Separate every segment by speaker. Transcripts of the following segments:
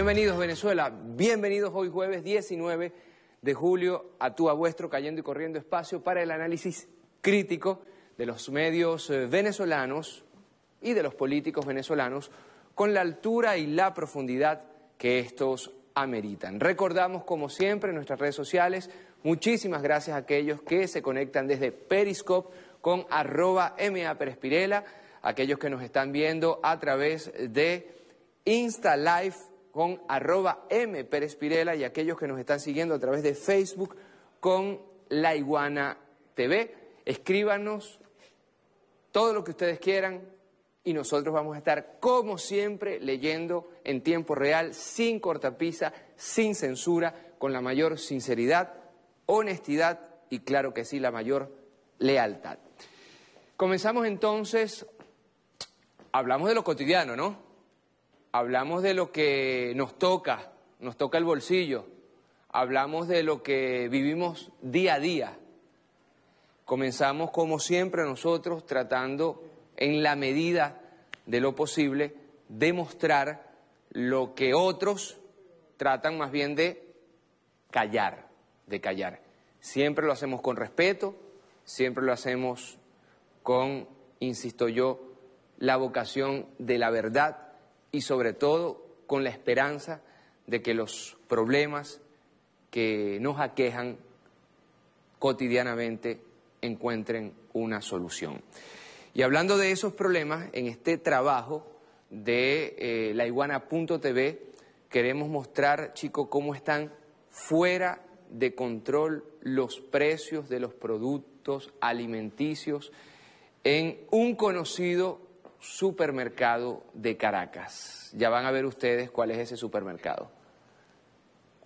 Speaker 1: Bienvenidos Venezuela, bienvenidos hoy jueves 19 de julio a tu, a vuestro, Cayendo y Corriendo, espacio para el análisis crítico de los medios venezolanos y de los políticos venezolanos con la altura y la profundidad que estos ameritan. Recordamos, como siempre, en nuestras redes sociales, muchísimas gracias a aquellos que se conectan desde Periscope con @MAPerespirela, aquellos que nos están viendo a través de Insta Live con @MPerespirela y aquellos que nos están siguiendo a través de Facebook con La Iguana TV. Escríbanos todo lo que ustedes quieran y nosotros vamos a estar, como siempre, leyendo en tiempo real, sin cortapisa, sin censura, con la mayor sinceridad, honestidad y, claro que sí, la mayor lealtad. Comenzamos entonces, hablamos de lo cotidiano, ¿no? Hablamos de lo que nos toca el bolsillo, hablamos de lo que vivimos día a día. Comenzamos, como siempre, nosotros tratando, en la medida de lo posible, de mostrar lo que otros tratan más bien de callar, Siempre lo hacemos con respeto, siempre lo hacemos con, insisto yo, la vocación de la verdad y sobre todo con la esperanza de que los problemas que nos aquejan cotidianamente encuentren una solución. Y hablando de esos problemas, en este trabajo de laiguana.tv queremos mostrar, chicos, cómo están fuera de control los precios de los productos alimenticios en un conocido supermercado de Caracas. Ya van a ver ustedes cuál es ese supermercado.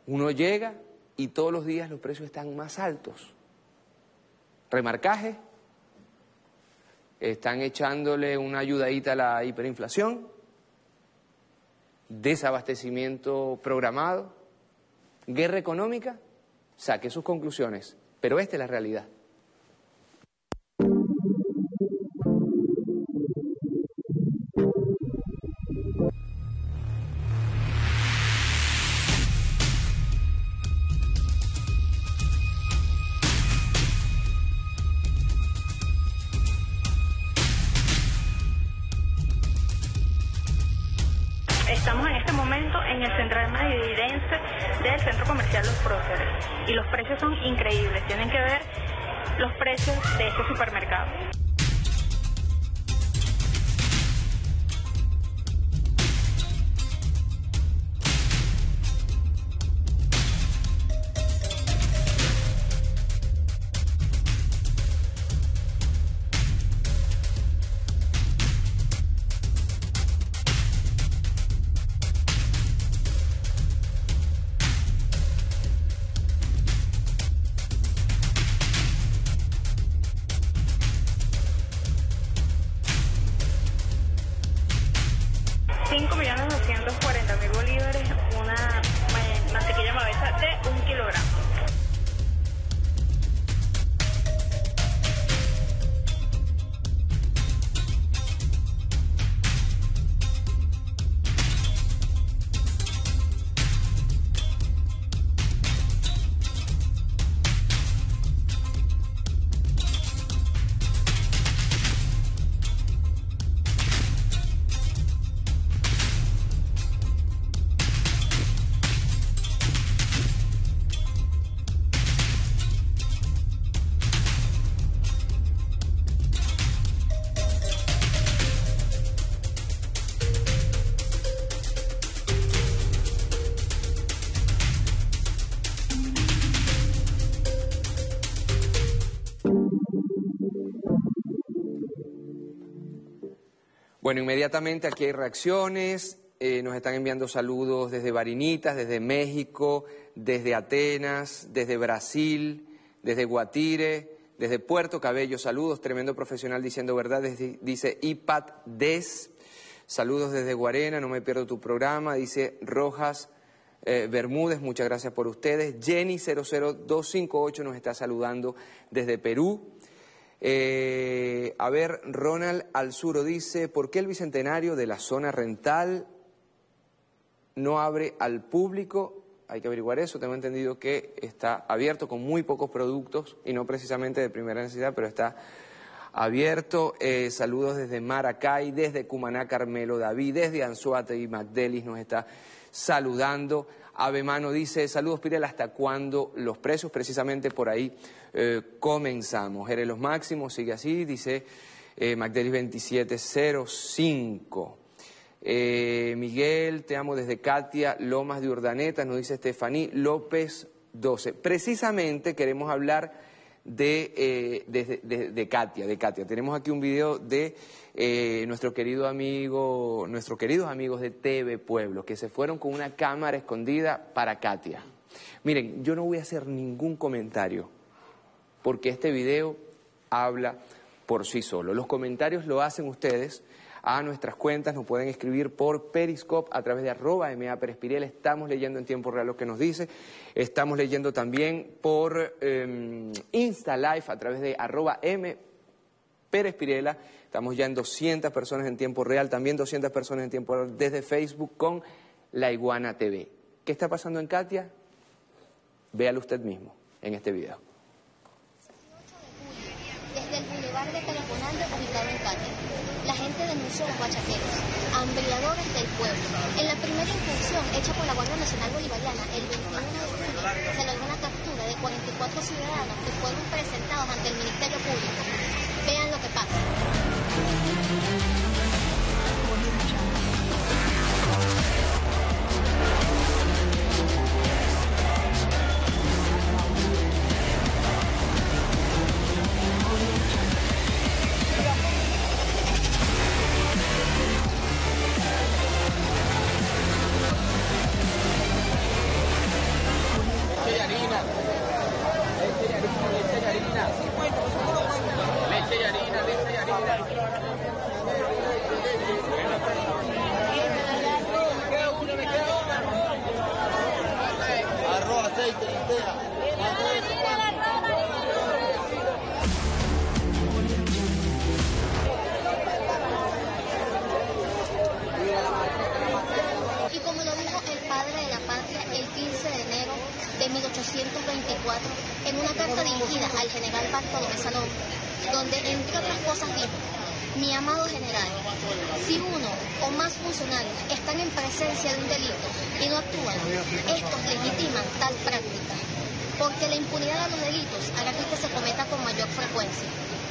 Speaker 1: Uno llega y todos los días los precios están más altos. Remarcaje, están echándole una ayudadita a la hiperinflación, desabastecimiento programado, guerra económica. Saque sus conclusiones, pero esta es la realidad.
Speaker 2: Estamos en este momento en el Central Madridense del Centro Comercial Los Próceres y los precios son increíbles. Tienen que ver los precios de este supermercado. $5.240.000 una mantequilla mavesa de 1 kilogramo.
Speaker 1: Bueno, inmediatamente aquí hay reacciones, nos están enviando saludos desde Barinitas, desde México, desde Atenas, desde Brasil, desde Guatire, desde Puerto Cabello, saludos, tremendo profesional diciendo verdad, dice Ipat Des, saludos desde Guarena, no me pierdo tu programa, dice Rojas Bermúdez, muchas gracias por ustedes, Jenny 00258 nos está saludando desde Perú. A ver, Ronald Alzuro dice, ¿por qué el bicentenario de la zona rental no abre al público, hay que averiguar eso. Tengo entendido que está abierto con muy pocos productos y no precisamente de primera necesidad, pero está abierto. Saludos desde Maracay, desde Cumaná, Carmelo David, desde Anzoátegui y Magdelis nos está saludando. Abemano dice, saludos Pirela, ¿hasta cuándo los precios? Precisamente por ahí comenzamos. Eres los máximos, sigue así, dice Magdelis 2705. Miguel, te amo desde Katia, Lomas de Urdaneta, nos dice Estefaní López 12. Precisamente queremos hablar de Katia. Tenemos aquí un video de nuestros queridos amigos de TV Pueblo, que se fueron con una cámara escondida para Katia. Miren, yo no voy a hacer ningún comentario, porque este video habla por sí solo. Los comentarios lo hacen ustedes a nuestras cuentas, nos pueden escribir por Periscope a través de @MAPerespirela. Estamos leyendo en tiempo real lo que nos dice. Estamos leyendo también por Insta Live a través de @MPerespirela. Estamos ya en 200 personas en tiempo real, también 200 personas en tiempo real desde Facebook con La Iguana TV. ¿Qué está pasando en Katia? Véalo usted mismo en este video.
Speaker 3: Desde el bulevar de Telefonando ubicado en Katia, la gente denunció a los bachaqueros, hambriadores del pueblo. En la primera incursión hecha por la Guardia Nacional Bolivariana el 21 de julio, se logró una captura de 44 ciudadanos que fueron presentados ante el Ministerio Público. Vean lo que pasa. Y como lo dijo el padre de la patria el 15 de enero de 1824, en una carta dirigida al general Bartolomé Salón, donde entre otras cosas dijo: mi amado general, si uno o más funcionarios están en presencia de un delito y no actúan, estos legitiman tal práctica, porque la impunidad de los delitos hará que se cometa con mayor frecuencia.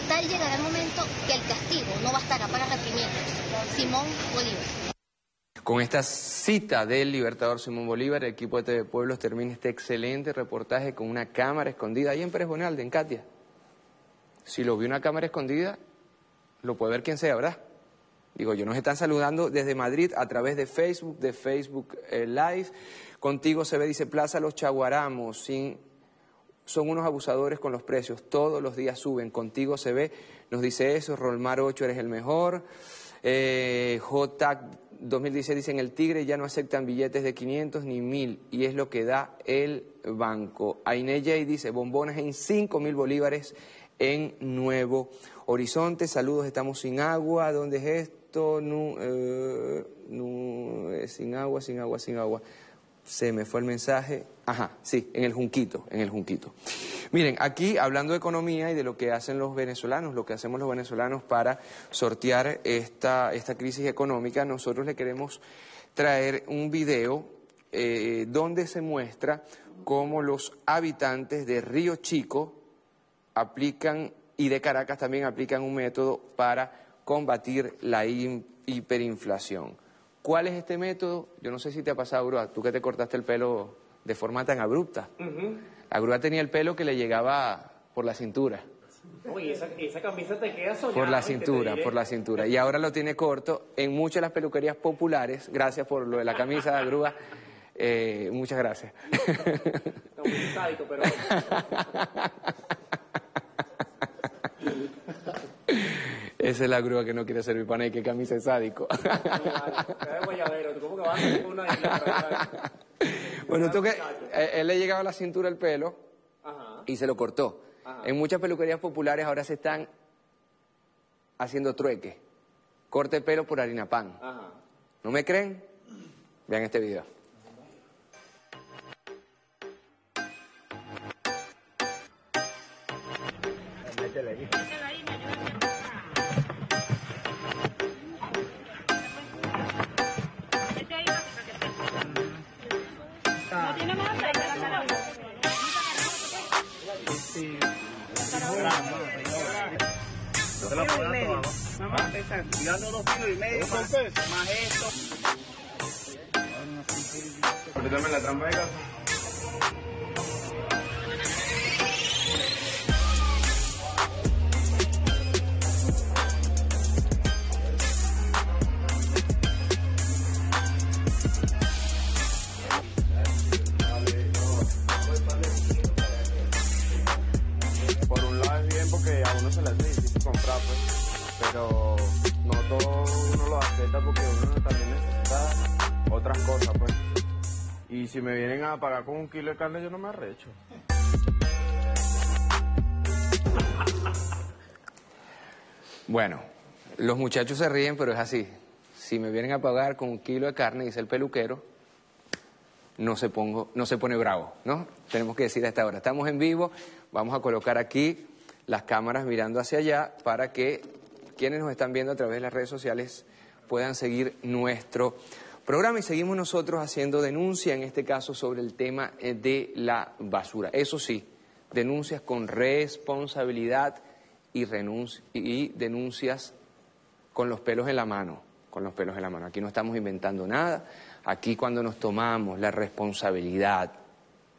Speaker 3: Tal llegará el momento que el castigo no bastará para reprimirlos. Simón Bolívar.
Speaker 1: Con esta cita del libertador Simón Bolívar, el equipo de TV Pueblos termina este excelente reportaje con una cámara escondida ahí en Pérez Bonalde, en Katia. Si lo vio una cámara escondida, lo puede ver quien sea, ¿verdad? Digo yo, nos están saludando desde Madrid a través de Facebook Live. Contigo se ve, dice Plaza Los Chaguaramos, son unos abusadores con los precios, todos los días suben. Contigo se ve, nos dice eso. Rolmar 8, eres el mejor. JTAC 2016 dicen el Tigre ya no aceptan billetes de 500 ni 1000 y es lo que da el banco. Aine J dice bombonas en 5000 bolívares en Nuevo Horizonte. Saludos, estamos sin agua. ¿Dónde es esto? Sin agua. Se me fue el mensaje. Ajá, sí, en el Junquito. Miren, aquí hablando de economía y de lo que hacen los venezolanos, lo que hacemos los venezolanos para sortear esta crisis económica, nosotros le queremos traer un video donde se muestra cómo los habitantes de Río Chico aplican, y de Caracas también aplican un método para combatir la hiperinflación. ¿Cuál es este método? Yo no sé si te ha pasado, Grúa, tú que te cortaste el pelo de forma tan abrupta. La Grúa tenía el pelo que le llegaba por la cintura.
Speaker 4: Uy, esa camisa te queda soñada.
Speaker 1: Por la cintura. Y ahora lo tiene corto en muchas de las peluquerías populares. Gracias por lo de la camisa, Grúa. Muchas gracias.
Speaker 4: Está muy sádico, pero...
Speaker 1: Esa es la Grúa que no quiere servir para nada. ¿Qué camisa es sádico? Bueno, tú que él le llegaba a la cintura el pelo. Ajá. Y se lo cortó. Ajá. En muchas peluquerías populares ahora se están haciendo trueque. Corte pelo por harina pan. Ajá. ¿No me creen? Vean este video.
Speaker 5: Métele ahí.
Speaker 2: ¿No tiene más aceite la cara?
Speaker 5: Te lo pongo todo.
Speaker 4: Vamos a empezar.
Speaker 5: Tirando 2,5 kilos más esto.
Speaker 1: Apriétame la trampa de casa.
Speaker 6: Por un lado es bien porque a uno se le hace difícil comprar, pues, pero no todo uno lo acepta porque uno también necesita otras cosas, pues. Y si me vienen a pagar con 1 kilo de carne, yo no me arrecho.
Speaker 1: Bueno, los muchachos se ríen, pero es así. Si me vienen a pagar con 1 kilo de carne, dice el peluquero, no se pone bravo, ¿no? Tenemos que decir a esta hora. Estamos en vivo, vamos a colocar aquí las cámaras mirando hacia allá para que quienes nos están viendo a través de las redes sociales puedan seguir nuestro programa. Y seguimos nosotros haciendo denuncia, en este caso sobre el tema de la basura. Eso sí, denuncias con responsabilidad y denuncias con los pelos en la mano, con los pelos en la mano. Aquí no estamos inventando nada. Aquí cuando nos tomamos la responsabilidad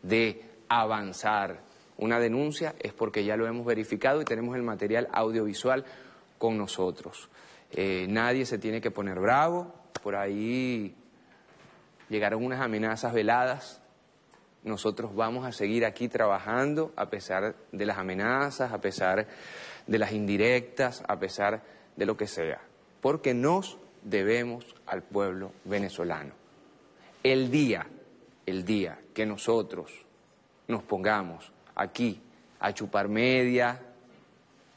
Speaker 1: de avanzar una denuncia es porque ya lo hemos verificado y tenemos el material audiovisual con nosotros. Nadie se tiene que poner bravo. Por ahí llegaron unas amenazas veladas. Nosotros vamos a seguir aquí trabajando a pesar de las amenazas, a pesar de las indirectas, a pesar de lo que sea, porque nos debemos al pueblo venezolano. El día que nosotros nos pongamos aquí a chupar media,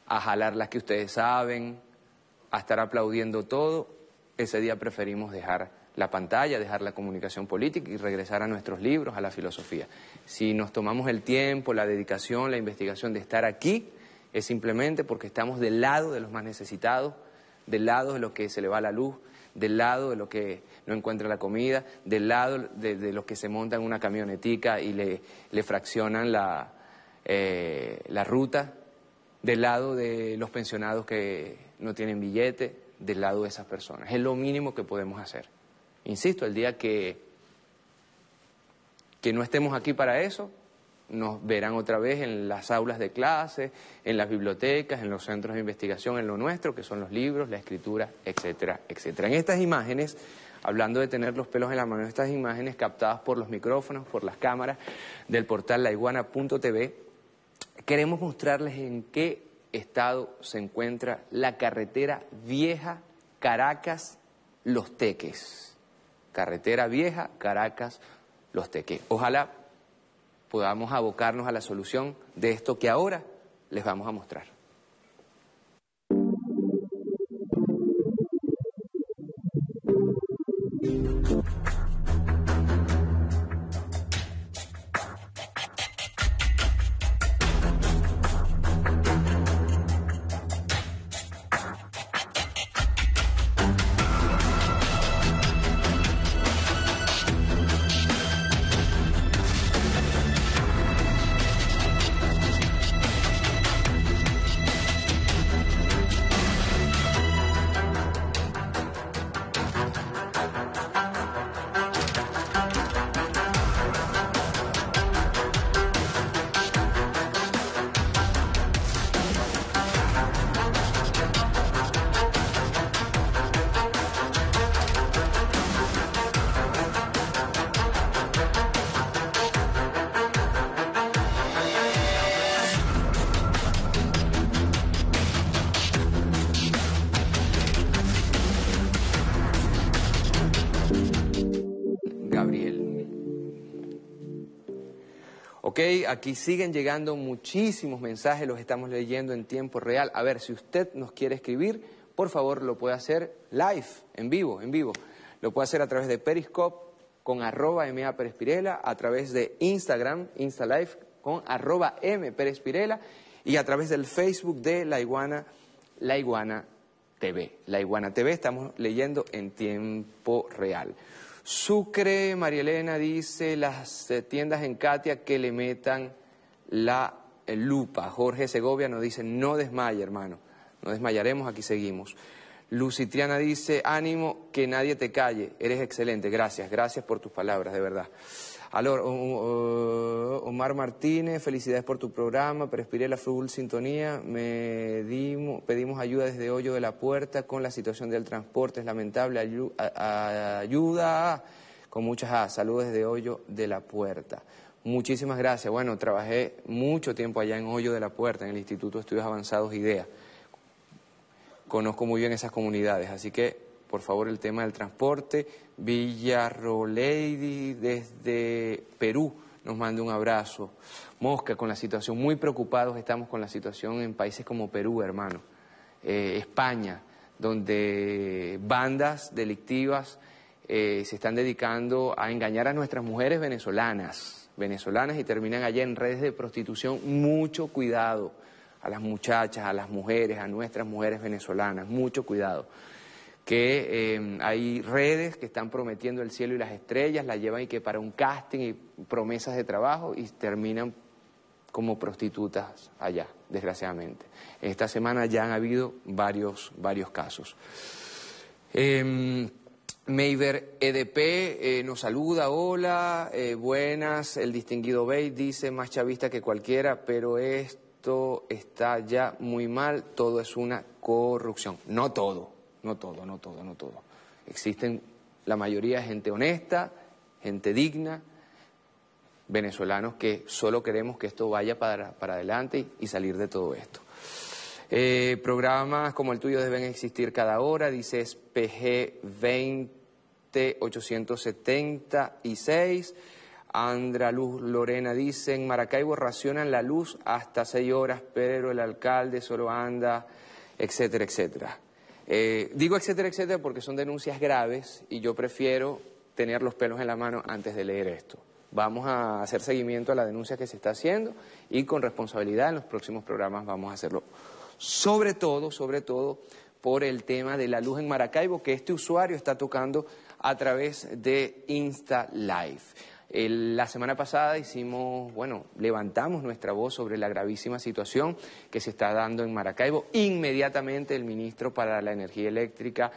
Speaker 1: a jalar las que ustedes saben, a estar aplaudiendo todo, ese día preferimos dejar la pantalla, dejar la comunicación política y regresar a nuestros libros, a la filosofía. Si nos tomamos el tiempo, la dedicación, la investigación de estar aquí, es simplemente porque estamos del lado de los más necesitados, del lado de los que se le va la luz, del lado de los que no encuentra la comida, del lado de los que se montan una camionetica y le fraccionan la ruta, del lado de los pensionados que no tienen billete, del lado de esas personas. Es lo mínimo que podemos hacer. Insisto, el día que no estemos aquí para eso, nos verán otra vez en las aulas de clase, en las bibliotecas, en los centros de investigación, en lo nuestro, que son los libros, la escritura, etcétera, etcétera. En estas imágenes, hablando de tener los pelos en la mano, estas imágenes captadas por los micrófonos, por las cámaras del portal laiguana.tv, queremos mostrarles en qué estado se encuentra la carretera vieja Caracas-Los Teques. Carretera vieja Caracas-Los Teques. Ojalá podamos abocarnos a la solución de esto que ahora les vamos a mostrar. Ok, aquí siguen llegando muchísimos mensajes, los estamos leyendo en tiempo real. A ver, si usted nos quiere escribir, por favor lo puede hacer live, en vivo. Lo puede hacer a través de Periscope con @MAPerespirela, a través de Instagram, InstaLive con @MPerespirela y a través del Facebook de La Iguana TV. La Iguana TV, estamos leyendo en tiempo real. Sucre, María Elena dice, las tiendas en Katia que le metan la lupa. Jorge Segovia nos dice, no desmaye, hermano, no desmayaremos, aquí seguimos. Lucitriana dice, ánimo, que nadie te calle, eres excelente, gracias por tus palabras, de verdad. Omar Martínez, felicidades por tu programa, Perespiré la full sintonía, pedimos ayuda desde Hoyo de la Puerta con la situación del transporte, es lamentable, ayuda con muchas saludos desde Hoyo de la Puerta. Muchísimas gracias, bueno, trabajé mucho tiempo allá en Hoyo de la Puerta, en el Instituto de Estudios Avanzados IDEA, conozco muy bien esas comunidades, así que por favor el tema del transporte. Villaroleidy desde Perú nos manda un abrazo. Mosca, con la situación, muy preocupados estamos con la situación en países como Perú, hermano. España, donde bandas delictivas se están dedicando a engañar a nuestras mujeres venezolanas y terminan allá en redes de prostitución. Mucho cuidado a las muchachas, a las mujeres, a nuestras mujeres venezolanas, mucho cuidado. Que hay redes que están prometiendo el cielo y las estrellas, la llevan y que para un casting y promesas de trabajo y terminan como prostitutas allá, desgraciadamente. Esta semana ya han habido varios casos. Meiber EDP nos saluda, hola, buenas, el distinguido Bey dice, más chavista que cualquiera, pero esto está ya muy mal, todo es una corrupción. No todo. Existen la mayoría de gente honesta, gente digna, venezolanos que solo queremos que esto vaya para adelante y salir de todo esto. Programas como el tuyo deben existir cada hora, dice PG 20876. Andra Luz Lorena dice, en Maracaibo racionan la luz hasta 6 horas, pero el alcalde solo anda, etcétera, etcétera. Digo etcétera, etcétera porque son denuncias graves y yo prefiero tener los pelos en la mano antes de leer esto. Vamos a hacer seguimiento a la denuncia que se está haciendo y con responsabilidad en los próximos programas vamos a hacerlo. Sobre todo por el tema de la luz en Maracaibo que este usuario está tocando a través de Insta Live. La semana pasada levantamos nuestra voz sobre la gravísima situación que se está dando en Maracaibo. Inmediatamente el ministro para la Energía Eléctrica,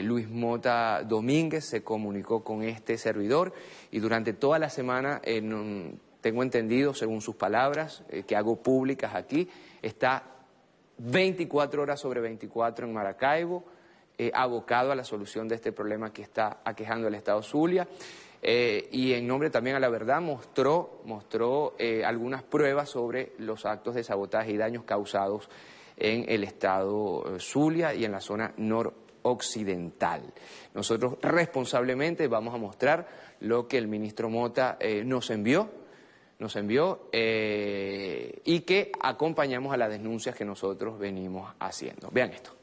Speaker 1: Luis Mota Domínguez, se comunicó con este servidor y durante toda la semana, tengo entendido, según sus palabras, que hago públicas aquí, está 24 horas sobre 24 en Maracaibo, abocado a la solución de este problema que está aquejando el estado Zulia. Y en nombre también a la verdad mostró algunas pruebas sobre los actos de sabotaje y daños causados en el estado Zulia y en la zona noroccidental. Nosotros responsablemente vamos a mostrar lo que el ministro Mota nos envió y que acompañamos a las denuncias que nosotros venimos haciendo. Vean esto.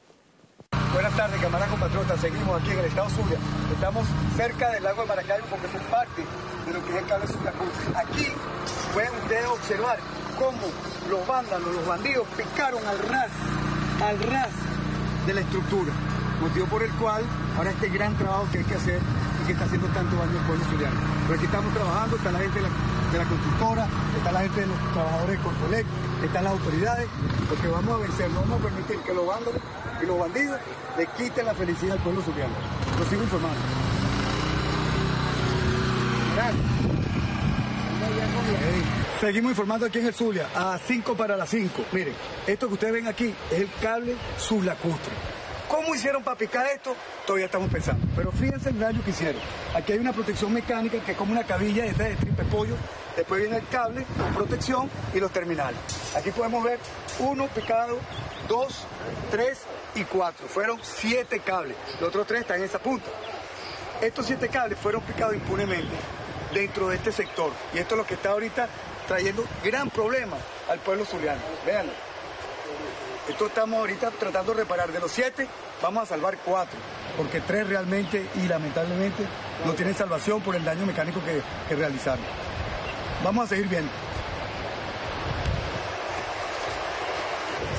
Speaker 7: Buenas tardes, camaradas compatriotas. Seguimos aquí en el estado Zulia. Estamos cerca del lago de Maracaibo porque es parte de lo que es el cable Zulia Cruz. Aquí pueden ustedes observar cómo los vándalos, los bandidos picaron al ras de la estructura. Motivo por el cual ahora este gran trabajo que hay que hacer y que está haciendo tanto daño al pueblo zuliano. Pero aquí estamos trabajando, está la gente de la constructora, está la gente de los trabajadores de Corpolec, están las autoridades, porque vamos a vencer, no vamos a permitir que los vándalos y los bandidos le quiten la felicidad al pueblo zuliano. Lo sigo informando. Seguimos informando aquí en el Zulia, a 5 para las 5. Miren, esto que ustedes ven aquí es el cable sublacustre. ¿Cómo hicieron para picar esto? Todavía estamos pensando. Pero fíjense el daño que hicieron. Aquí hay una protección mecánica que es como una cabilla esta de triple pollo. Después viene el cable, protección y los terminales. Aquí podemos ver 1 picado, 2, 3 y 4. Fueron 7 cables. Los otros 3 están en esa punta. Estos 7 cables fueron picados impunemente dentro de este sector. Y esto es lo que está ahorita trayendo gran problema al pueblo zuliano. Véanlo. Esto estamos ahorita tratando de reparar. De los 7, vamos a salvar 4, porque 3 realmente y lamentablemente no tienen salvación por el daño mecánico que realizaron. Vamos a seguir viendo.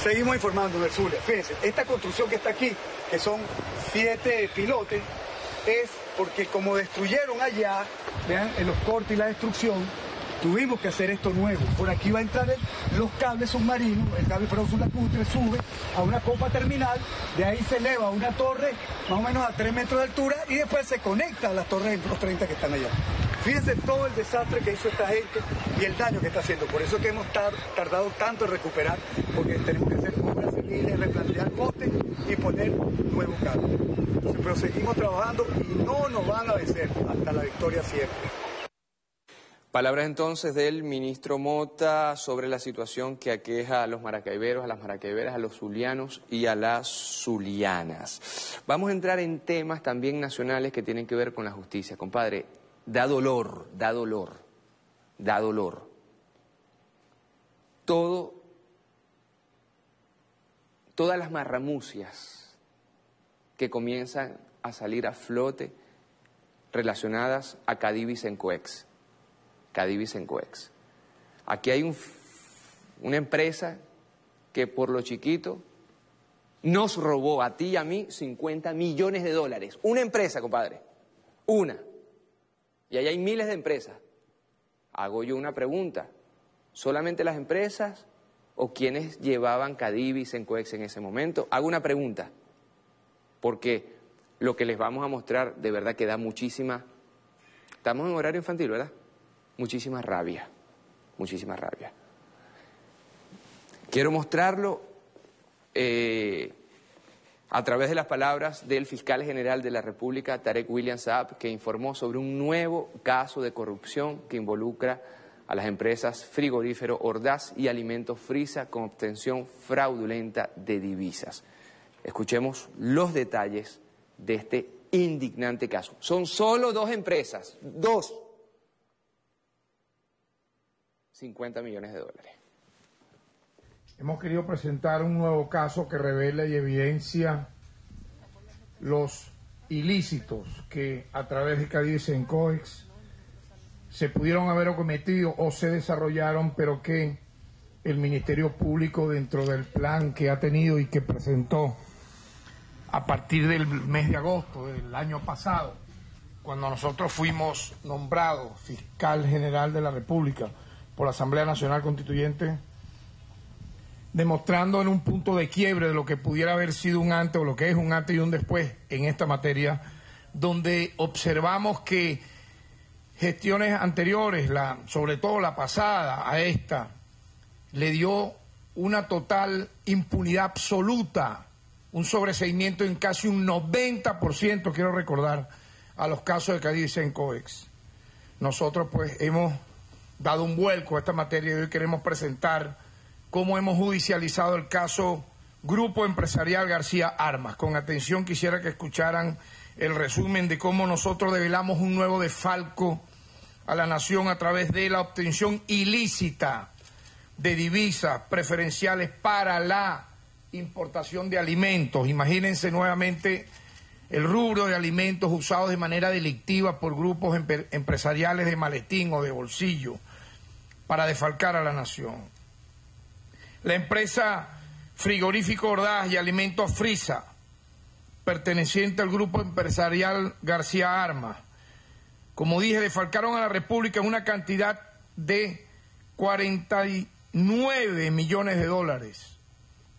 Speaker 7: Seguimos informando en el Zulia. Fíjense, esta construcción que está aquí, que son 7 pilotes, es porque como destruyeron allá, vean, en los cortes y la destrucción, tuvimos que hacer esto nuevo. Por aquí va a entrar los cables submarinos, el cable lacustre sube a una copa terminal, de ahí se eleva a una torre más o menos a 3 metros de altura y después se conecta a las torres de los 30 que están allá. Fíjense todo el desastre que hizo esta gente y el daño que está haciendo. Por eso es que hemos tardado tanto en recuperar, porque tenemos que hacer obras civiles, replantear postes y poner nuevos cables. Entonces, pero seguimos trabajando y no nos van a vencer hasta la victoria siempre.
Speaker 1: Palabras entonces del ministro Mota sobre la situación que aqueja a los maracaiberos, a las maracaiberas, a los zulianos y a las zulianas. Vamos a entrar en temas también nacionales que tienen que ver con la justicia. Compadre, da dolor, da dolor, da dolor. Todas las marramucias que comienzan a salir a flote relacionadas a Cadivi Sencoex. Cadivi Sencoex. Aquí hay una empresa que por lo chiquito nos robó a ti y a mí 50 millones de dólares. Una empresa, compadre. Una. Y ahí hay miles de empresas. Hago yo una pregunta. ¿Solamente las empresas o quienes llevaban Cadivi Sencoex en ese momento? Hago una pregunta. Porque lo que les vamos a mostrar de verdad que da muchísima... Estamos en horario infantil, ¿verdad? Muchísima rabia, muchísima rabia. Quiero mostrarlo a través de las palabras del fiscal general de la República, Tarek William Saab, que informó sobre un nuevo caso de corrupción que involucra a las empresas Frigorífero Ordaz y Alimentos Frisa con obtención fraudulenta de divisas. Escuchemos los detalles de este indignante caso. Son solo 2 empresas, 2. 50 millones de dólares.
Speaker 8: Hemos querido presentar un nuevo caso que revela y evidencia los ilícitos que a través de Cadivi Sencoex se pudieron haber cometido o se desarrollaron, pero que el Ministerio Público, dentro del plan que ha tenido y que presentó a partir del mes de agosto del año pasado, cuando nosotros fuimos nombrados fiscal general de la República por la Asamblea Nacional Constituyente, demostrando en un punto de quiebre de lo que pudiera haber sido un antes o lo que es un antes y un después en esta materia, donde observamos que gestiones anteriores, sobre todo la pasada a esta, le dio una total impunidad absoluta, un sobreseimiento en casi un 90%, quiero recordar, a los casos de Cadivi Sencoex. Nosotros pues hemos dado un vuelco a esta materia y hoy queremos presentar cómo hemos judicializado el caso Grupo Empresarial García Armas. Con atención quisiera que escucharan el resumen de cómo nosotros develamos un nuevo desfalco a la nación a través de la obtención ilícita de divisas preferenciales para la importación de alimentos. Imagínense nuevamente el rubro de alimentos usados de manera delictiva por grupos empresariales de maletín o de bolsillo para defalcar a la nación. La empresa Frigorífico Ordaz y Alimentos Frisa, perteneciente al Grupo Empresarial García Armas, como dije, defalcaron a la República en una cantidad de 49 millones de dólares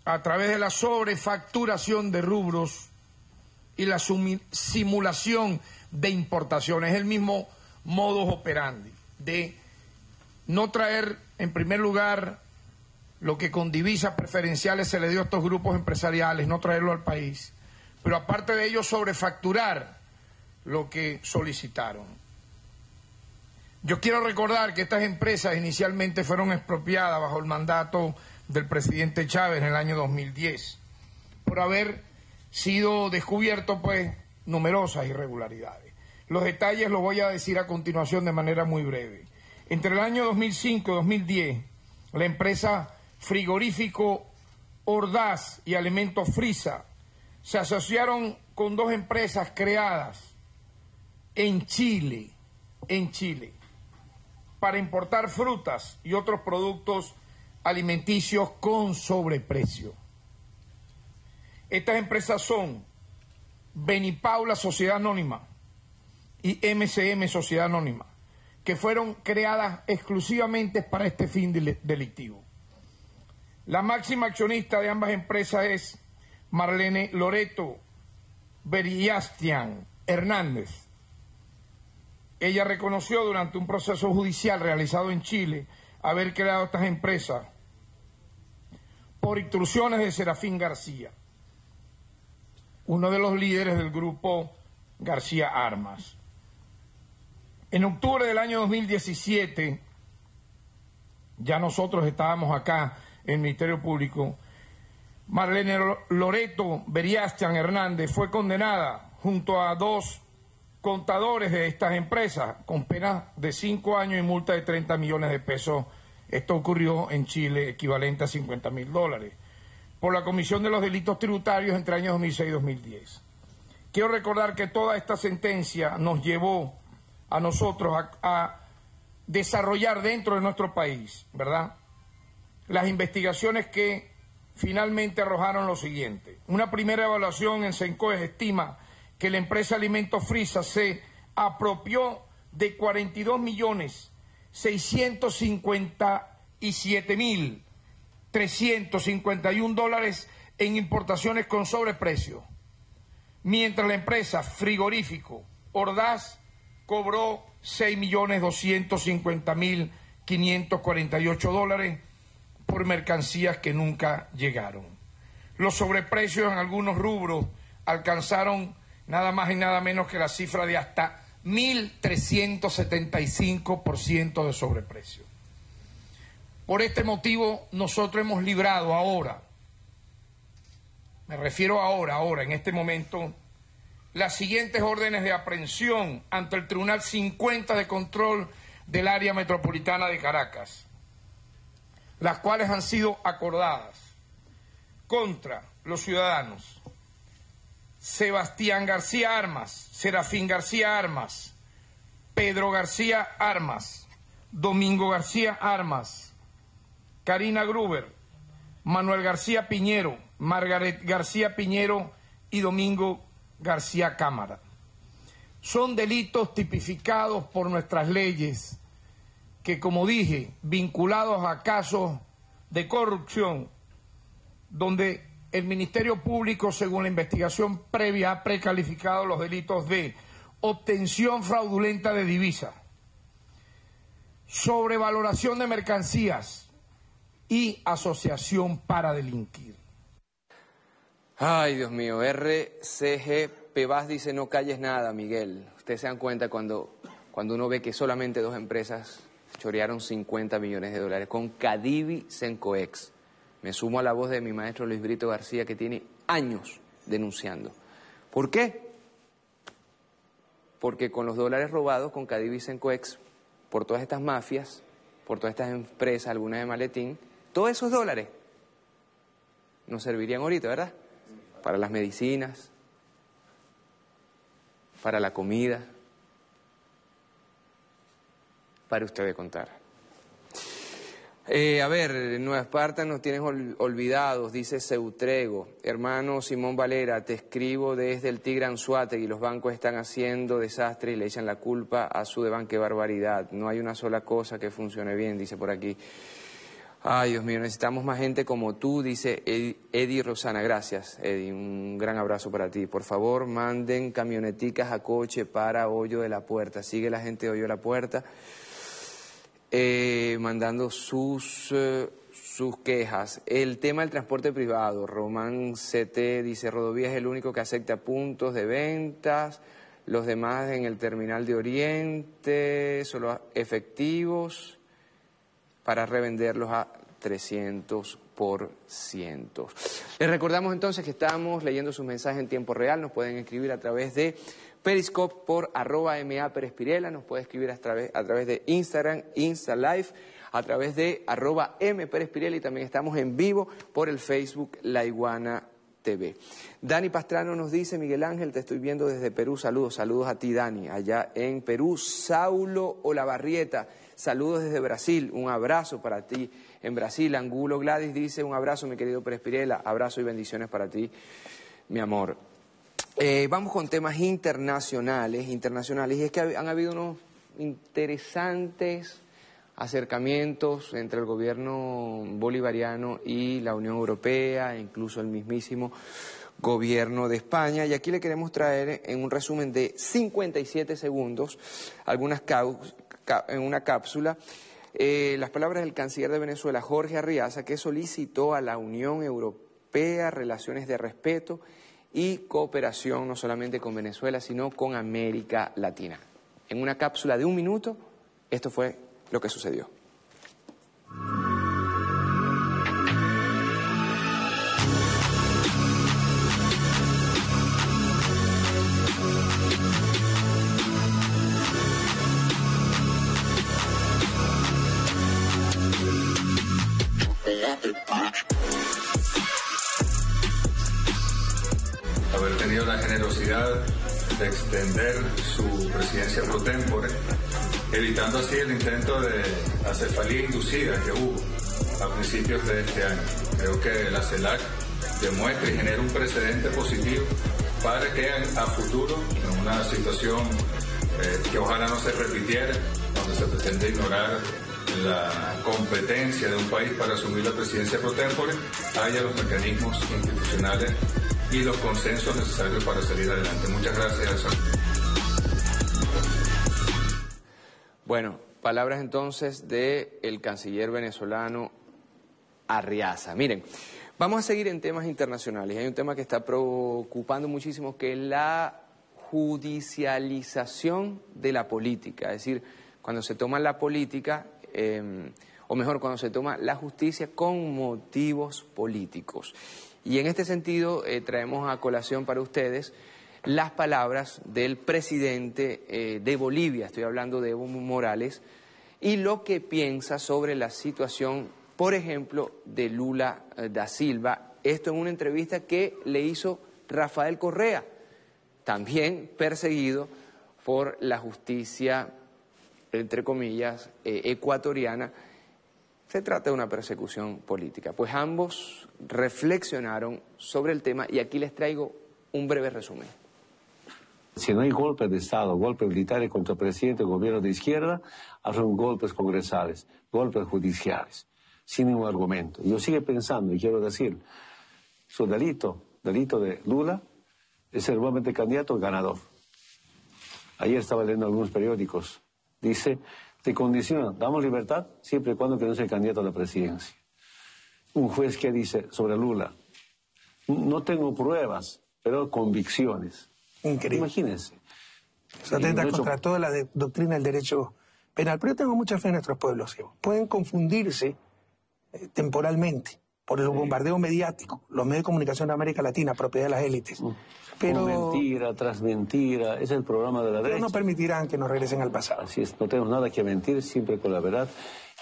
Speaker 8: a través de la sobrefacturación de rubros y la simulación de importaciones. Es el mismo modus operandi de no traer, en primer lugar, lo que con divisas preferenciales se le dio a estos grupos empresariales, no traerlo al país, pero aparte de ello sobrefacturar lo que solicitaron. Yo quiero recordar que estas empresas inicialmente fueron expropiadas bajo el mandato del presidente Chávez en el año 2010, por haber sido descubierto pues numerosas irregularidades. Los detalles los voy a decir a continuación de manera muy breve. Entre el año 2005 y 2010, la empresa Frigorífico Ordaz y Alimentos Frisa se asociaron con 2 empresas creadas en Chile, para importar frutas y otros productos alimenticios con sobreprecio. Estas empresas son Benipaula Sociedad Anónima y MCM Sociedad Anónima, que fueron creadas exclusivamente para este fin delictivo. La máxima accionista de ambas empresas es Marlene Loreto Beriastian Hernández. Ella reconoció durante un proceso judicial realizado en Chile haber creado estas empresas por instrucciones de Serafín García, uno de los líderes del grupo García Armas. En octubre del año 2017, ya nosotros estábamos acá en el Ministerio Público, Marlene Loreto Beriastian Hernández fue condenada junto a 2 contadores de estas empresas con penas de 5 años y multa de 30 millones de pesos. Esto ocurrió en Chile, equivalente a $50.000, por la comisión de los delitos tributarios entre años 2006 y 2010. Quiero recordar que toda esta sentencia nos llevó a nosotros a desarrollar dentro de nuestro país, ¿verdad?, las investigaciones que finalmente arrojaron lo siguiente. Una primera evaluación en Sencoes estima que la empresa Alimentos Frisa se apropió de $42.657.351 en importaciones con sobreprecio, mientras la empresa Frigorífico Ordaz cobró $6.250.548 por mercancías que nunca llegaron. Los sobreprecios en algunos rubros alcanzaron nada más y nada menos que la cifra de hasta 1.375% de sobreprecio. Por este motivo, nosotros hemos librado ahora, me refiero ahora, en este momento, las siguientes órdenes de aprehensión ante el Tribunal 50 de Control del Área Metropolitana de Caracas, las cuales han sido acordadas contra los ciudadanos Sebastián García Armas, Serafín García Armas, Pedro García Armas, Domingo García Armas, Karina Gruber, Manuel García Piñero, Margaret García Piñero y Domingo García Cámara. Son delitos tipificados por nuestras leyes que, como dije, vinculados a casos de corrupción, donde el Ministerio Público, según la investigación previa, ha precalificado los delitos de obtención fraudulenta de divisas, sobrevaloración de mercancías y asociación para delinquir.
Speaker 1: Ay, Dios mío, RCG Pebas dice: no calles nada, Miguel. Ustedes se dan cuenta cuando uno ve que solamente 2 empresas chorearon $50 millones con Cadivi Sencoex. Me sumo a la voz de mi maestro Luis Brito García, que tiene años denunciando. ¿Por qué? Porque con los dólares robados con Cadivi Sencoex, por todas estas mafias, por todas estas empresas, algunas de maletín, todos esos dólares nos servirían ahorita, ¿verdad? Para las medicinas, para la comida, para ustedes contar. A ver, Nueva Esparta nos tienes olvidados, dice Ceutrego. Hermano Simón Valera, te escribo desde el Tigre Anzoátegui. Los bancos están haciendo desastres y le echan la culpa a Sudebank. ¡Qué barbaridad! No hay una sola cosa que funcione bien, dice por aquí. Ay, Dios mío, necesitamos más gente como tú, dice Eddie Rosana. Gracias, Eddie, un gran abrazo para ti. Por favor, manden camioneticas a Coche para Hoyo de la Puerta. Sigue la gente de Hoyo de la Puerta mandando sus quejas. El tema del transporte privado, Román CT dice: Rodovía es el único que acepta puntos de ventas, los demás en el terminal de Oriente, solo efectivos para revenderlos a 300%. Les recordamos entonces que estamos leyendo sus mensajes en tiempo real. Nos pueden escribir a través de Periscope por @MAPerespirela, nos puede escribir a través de Instagram, InstaLive, a través de @MPerespirela, y también estamos en vivo por el Facebook La Iguana TV. Dani Pastrano nos dice, Miguel Ángel, te estoy viendo desde Perú, saludos a ti Dani, allá en Perú. Saulo Olavarrieta, saludos desde Brasil, un abrazo para ti en Brasil. Angulo Gladys dice, un abrazo mi querido Pérez Pirela, abrazo y bendiciones para ti, mi amor. Vamos con temas internacionales, y es que han habido unos interesantes acercamientos entre el gobierno bolivariano y la Unión Europea, e incluso el mismísimo gobierno de España. Y aquí le queremos traer en un resumen de 57 segundos, en una cápsula, las palabras del canciller de Venezuela, Jorge Arriaza, que solicitó a la Unión Europea relaciones de respeto y cooperación no solamente con Venezuela, sino con América Latina. En una cápsula de 1 minuto, esto fue lo que sucedió.
Speaker 9: Haber tenido la generosidad de extender su presidencia pro tempore, evitando así el intento de acefalía inducida que hubo a principios de este año. Creo que la CELAC demuestra y genera un precedente positivo para que a futuro, en una situación que ojalá no se repitiera, donde se pretende ignorar la competencia de un país para asumir la presidencia pro tempore, haya los mecanismos institucionales y los consensos necesarios para salir adelante. Muchas gracias.
Speaker 1: Bueno, palabras entonces del canciller venezolano Arriaza. Miren, vamos a seguir en temas internacionales. Hay un tema que está preocupando muchísimo, que es la judicialización de la política. Es decir, cuando se toma la política, o mejor, cuando se toma la justicia con motivos políticos. Y en este sentido traemos a colación para ustedes las palabras del presidente de Bolivia, estoy hablando de Evo Morales, y lo que piensa sobre la situación, por ejemplo, de Lula da Silva. Esto en una entrevista que le hizo Rafael Correa, también perseguido por la justicia, entre comillas, ecuatoriana. Se trata de una persecución política. Pues ambos reflexionaron sobre el tema y aquí les traigo un breve resumen.
Speaker 10: Si no hay golpe de Estado, golpes militares contra el presidente, gobierno de izquierda, son golpes congresales, golpes judiciales, sin ningún argumento. Yo sigo pensando, y quiero decir, su delito de Lula, es ser nuevamente candidato ganador. Ayer estaba leyendo algunos periódicos, dice, te condiciona, damos libertad siempre y cuando que no sea candidato a la presidencia. Un juez que dice sobre Lula, no tengo pruebas, pero convicciones.
Speaker 11: Increíble.
Speaker 10: Imagínense.
Speaker 11: Se atenta contra toda la doctrina del derecho penal. Pero yo tengo mucha fe en nuestros pueblos. Pueden confundirse temporalmente por el bombardeo mediático, los medios de comunicación de América Latina, propiedad de las élites. Pero
Speaker 10: mentira tras mentira, es el programa de la derecha.
Speaker 11: Pero no permitirán que nos regresen al pasado.
Speaker 10: Así es, no tenemos nada que mentir, siempre con la verdad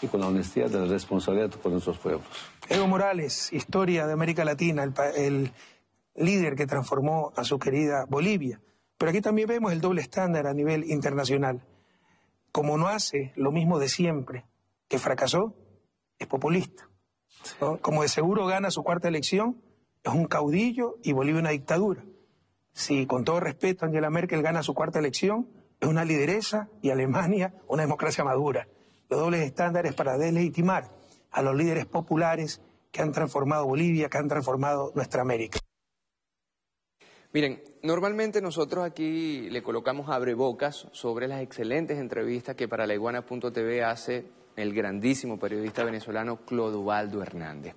Speaker 10: y con la honestidad de la responsabilidad por nuestros pueblos.
Speaker 11: Evo Morales, historia de América Latina, el líder que transformó a su querida Bolivia. Pero aquí también vemos el doble estándar a nivel internacional. Como no hace lo mismo de siempre, que fracasó, es populista, ¿no? Como de seguro gana su 4ª elección, es un caudillo y Bolivia una dictadura. Si, con todo respeto, Angela Merkel gana su 4ª elección, es una lideresa y Alemania una democracia madura. Los dobles estándares para deslegitimar a los líderes populares que han transformado Bolivia, que han transformado nuestra América.
Speaker 1: Miren, normalmente nosotros aquí le colocamos abrebocas sobre las excelentes entrevistas que para laiguana.tv hace el grandísimo periodista venezolano Clodovaldo Hernández.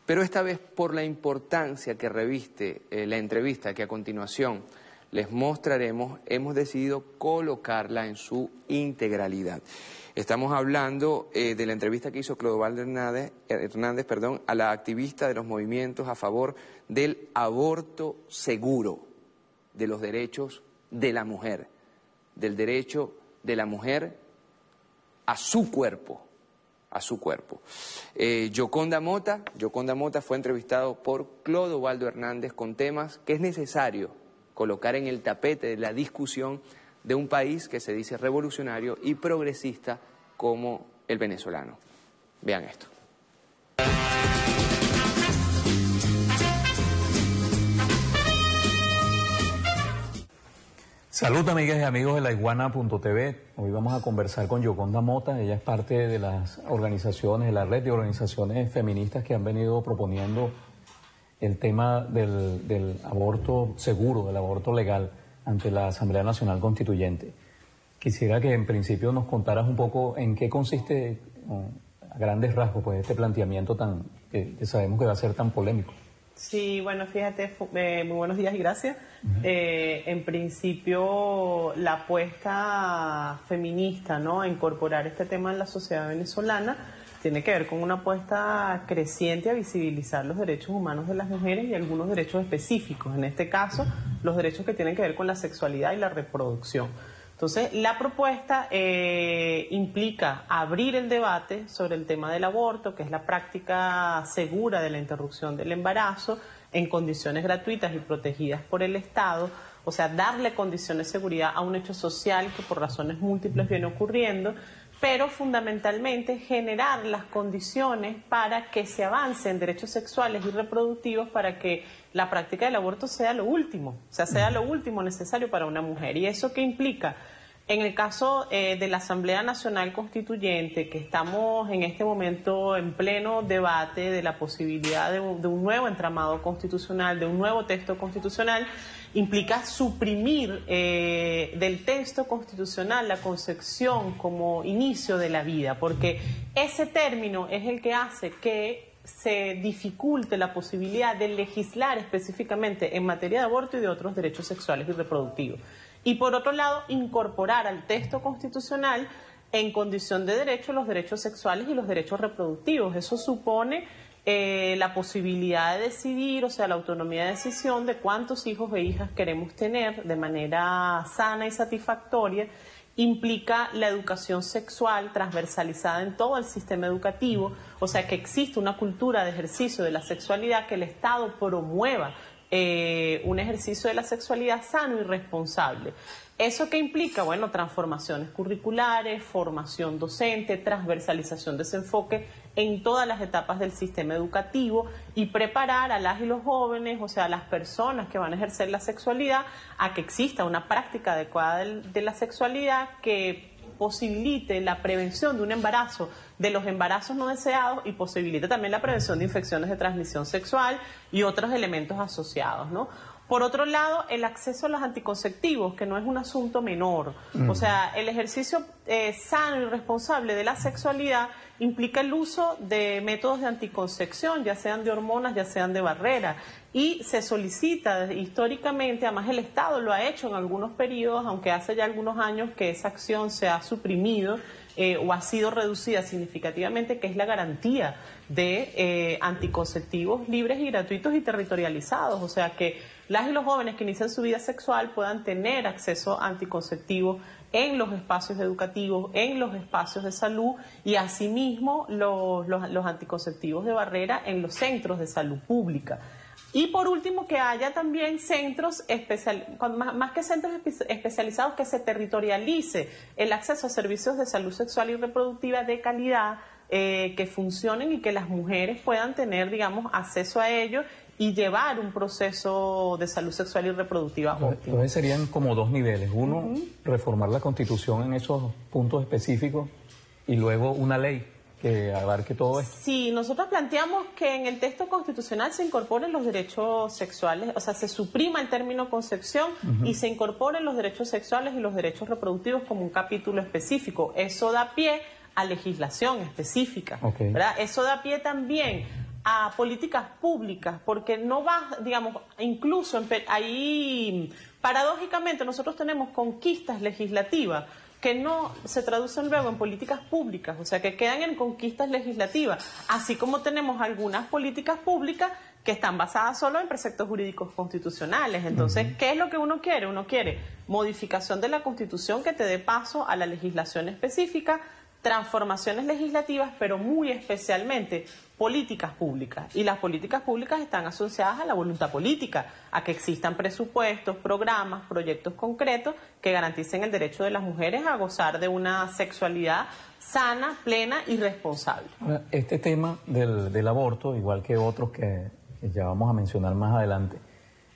Speaker 1: Pero esta vez, por la importancia que reviste la entrevista que a continuación les mostraremos, hemos decidido colocarla en su integralidad. Estamos hablando de la entrevista que hizo Clodovaldo Hernández, a la activista de los movimientos a favor del aborto seguro, de los derechos de la mujer, del derecho de la mujer a su cuerpo, a su cuerpo. Yoconda Mota fue entrevistado por Clodovaldo Hernández con temas que es necesario colocar en el tapete de la discusión de un país que se dice revolucionario y progresista como el venezolano. Vean esto.
Speaker 12: Salud, amigas y amigos de laiguana.tv. Hoy vamos a conversar con Yoconda Mota. Ella es parte de las organizaciones, de la red de organizaciones feministas que han venido proponiendo el tema del aborto seguro, del aborto legal ante la Asamblea Nacional Constituyente. Quisiera que en principio nos contaras un poco en qué consiste, a grandes rasgos, pues este planteamiento que sabemos que va a ser tan polémico.
Speaker 13: Sí, bueno, fíjate, muy buenos días y gracias. En principio, la apuesta feminista, ¿no?, a incorporar este tema en la sociedad venezolana tiene que ver con una apuesta creciente a visibilizar los derechos humanos de las mujeres y algunos derechos específicos, en este caso, los derechos que tienen que ver con la sexualidad y la reproducción. Entonces, la propuesta implica abrir el debate sobre el tema del aborto, que es la práctica segura de la interrupción del embarazo en condiciones gratuitas y protegidas por el Estado, o sea, darle condiciones de seguridad a un hecho social que por razones múltiples viene ocurriendo, pero fundamentalmente generar las condiciones para que se avance en derechos sexuales y reproductivos para que la práctica del aborto sea lo último, o sea, sea lo último necesario para una mujer. ¿Y eso qué implica? En el caso de la Asamblea Nacional Constituyente, que estamos en este momento en pleno debate de la posibilidad de un nuevo entramado constitucional, de un nuevo texto constitucional, implica suprimir del texto constitucional la concepción como inicio de la vida, porque ese término es el que hace que se dificulte la posibilidad de legislar específicamente en materia de aborto y de otros derechos sexuales y reproductivos. Y por otro lado, incorporar al texto constitucional en condición de derecho los derechos sexuales y los derechos reproductivos. Eso supone la posibilidad de decidir, o sea, la autonomía de decisión de cuántos hijos e hijas queremos tener de manera sana y satisfactoria. Implica la educación sexual transversalizada en todo el sistema educativo, o sea, que existe una cultura de ejercicio de la sexualidad, que el Estado promueva un ejercicio de la sexualidad sano y responsable. ¿Eso qué implica? Bueno, transformaciones curriculares, formación docente, transversalización de ese enfoque en todas las etapas del sistema educativo y preparar a las y los jóvenes, o sea, a las personas que van a ejercer la sexualidad, a que exista una práctica adecuada de la sexualidad que posibilite la prevención de un embarazo, de los embarazos no deseados, y posibilite también la prevención de infecciones de transmisión sexual y otros elementos asociados, ¿no? Por otro lado, el acceso a los anticonceptivos, que no es un asunto menor. O sea, el ejercicio sano y responsable de la sexualidad implica el uso de métodos de anticoncepción, ya sean de hormonas, ya sean de barrera. Y se solicita históricamente, además el Estado lo ha hecho en algunos periodos, aunque hace ya algunos años que esa acción se ha suprimido o ha sido reducida significativamente, que es la garantía de anticonceptivos libres y gratuitos y territorializados. O sea, que las y los jóvenes que inician su vida sexual puedan tener acceso a anticonceptivos en los espacios educativos, en los espacios de salud y asimismo los anticonceptivos de barrera en los centros de salud pública. Y por último, que haya también centros más que centros especializados, que se territorialice el acceso a servicios de salud sexual y reproductiva de calidad, que funcionen y que las mujeres puedan tener, digamos, acceso a ello y llevar un proceso de salud sexual y reproductiva óptimo.
Speaker 12: Entonces serían como dos niveles. Uno, reformar la Constitución en esos puntos específicos y luego una ley que abarque todo esto.
Speaker 13: Sí, nosotros planteamos que en el texto constitucional se incorporen los derechos sexuales, o sea, se suprima el término concepción y se incorporen los derechos sexuales y los derechos reproductivos como un capítulo específico. Eso da pie a legislación específica, ¿verdad? Eso da pie también a políticas públicas, porque no va, digamos, incluso ahí, paradójicamente, nosotros tenemos conquistas legislativas que no se traducen luego en políticas públicas, o sea, que quedan en conquistas legislativas, así como tenemos algunas políticas públicas que están basadas solo en preceptos jurídicos constitucionales. Entonces, ¿qué es lo que uno quiere? Uno quiere modificación de la Constitución que te dé paso a la legislación específica, transformaciones legislativas, pero muy especialmente políticas públicas. Y las políticas públicas están asociadas a la voluntad política, a que existan presupuestos, programas, proyectos concretos que garanticen el derecho de las mujeres a gozar de una sexualidad sana, plena y responsable.
Speaker 12: Este tema del aborto, igual que otros que ya vamos a mencionar más adelante,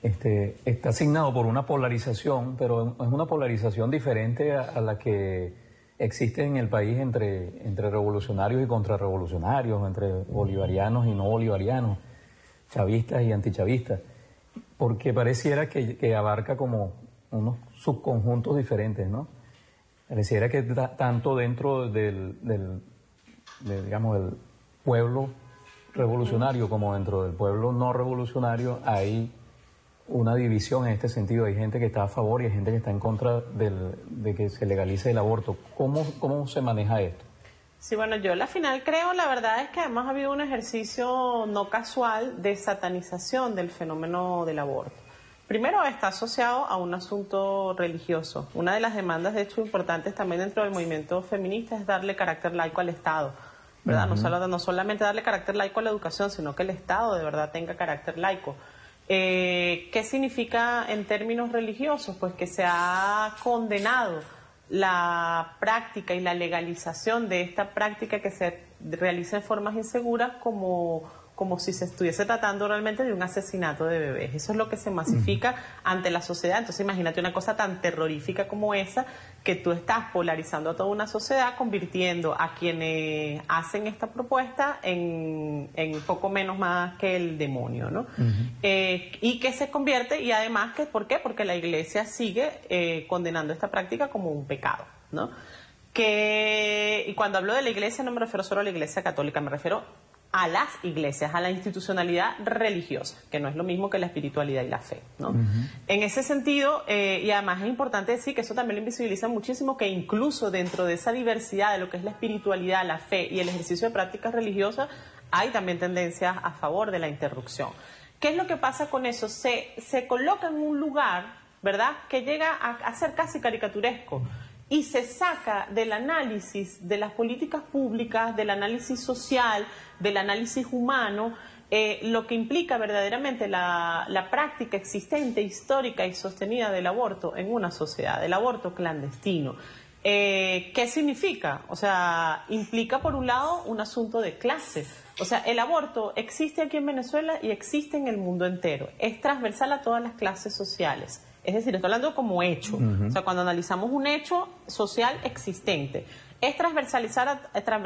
Speaker 12: está asignado por una polarización, pero es una polarización diferente a la que existe en el país entre revolucionarios y contrarrevolucionarios, entre bolivarianos y no bolivarianos, chavistas y antichavistas, porque pareciera que abarca como unos subconjuntos diferentes, ¿no? Pareciera que tanto dentro del pueblo revolucionario como dentro del pueblo no revolucionario hay una división en este sentido. Hay gente que está a favor y hay gente que está en contra de que se legalice el aborto. ¿Cómo se maneja esto?
Speaker 13: Sí, bueno, yo al final creo, la verdad es que además ha habido un ejercicio no casual de satanización del fenómeno del aborto. Primero está asociado a un asunto religioso. Una de las demandas, de hecho, importantes también dentro del movimiento feminista es darle carácter laico al Estado, ¿verdad? No solamente darle carácter laico a la educación, sino que el Estado de verdad tenga carácter laico. ¿Qué significa en términos religiosos? Pues que se ha condenado la práctica y la legalización de esta práctica que se realiza en formas inseguras como si se estuviese tratando realmente de un asesinato de bebés. Eso es lo que se masifica ante la sociedad. Entonces imagínate una cosa tan terrorífica como esa, que tú estás polarizando a toda una sociedad, convirtiendo a quienes hacen esta propuesta en poco menos más que el demonio, ¿no? Y que se convierte, y además, ¿por qué? Porque la Iglesia sigue condenando esta práctica como un pecado, ¿no? Y cuando hablo de la Iglesia no me refiero solo a la Iglesia católica, me refiero a las iglesias, a la institucionalidad religiosa, que no es lo mismo que la espiritualidad y la fe, ¿no? En ese sentido, y además es importante decir que eso también lo invisibiliza muchísimo, que incluso dentro de esa diversidad de lo que es la espiritualidad, la fe y el ejercicio de prácticas religiosas, hay también tendencias a favor de la interrupción. ¿Qué es lo que pasa con eso? Se coloca en un lugar, ¿verdad?, que llega a ser casi caricaturesco, y se saca del análisis de las políticas públicas, del análisis social, del análisis humano, lo que implica verdaderamente la práctica existente, histórica y sostenida del aborto en una sociedad, del aborto clandestino. ¿Qué significa? O sea, implica por un lado un asunto de clase. O sea, el aborto existe aquí en Venezuela y existe en el mundo entero. Es transversal a todas las clases sociales. Es decir, estoy hablando como hecho. O sea, cuando analizamos un hecho social existente, es transversalizado está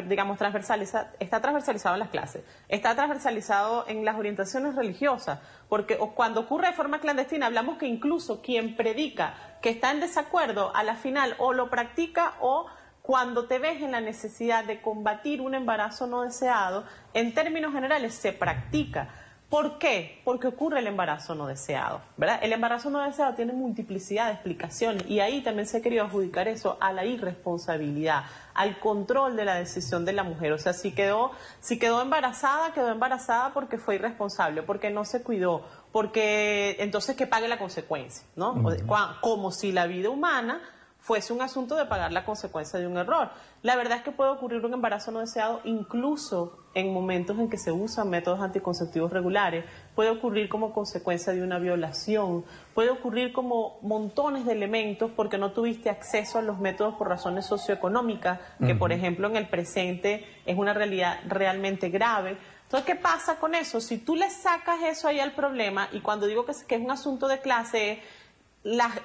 Speaker 13: transversalizado en las clases, está transversalizado en las orientaciones religiosas, porque cuando ocurre de forma clandestina, hablamos que incluso quien predica que está en desacuerdo, a la final o lo practica o cuando te ves en la necesidad de combatir un embarazo no deseado, en términos generales se practica. ¿Por qué? Porque ocurre el embarazo no deseado, ¿verdad? El embarazo no deseado tiene multiplicidad de explicaciones y ahí también se ha querido adjudicar eso a la irresponsabilidad, al control de la decisión de la mujer. O sea, si quedó embarazada porque fue irresponsable, porque no se cuidó, porque entonces que pague la consecuencia, ¿no? Como si la vida humana fuese un asunto de pagar la consecuencia de un error. La verdad es que puede ocurrir un embarazo no deseado incluso en momentos en que se usan métodos anticonceptivos regulares, puede ocurrir como consecuencia de una violación, puede ocurrir como montones de elementos porque no tuviste acceso a los métodos por razones socioeconómicas, que por ejemplo en el presente es una realidad realmente grave. Entonces, ¿qué pasa con eso? Si tú le sacas eso ahí al problema, y cuando digo que es un asunto de clase,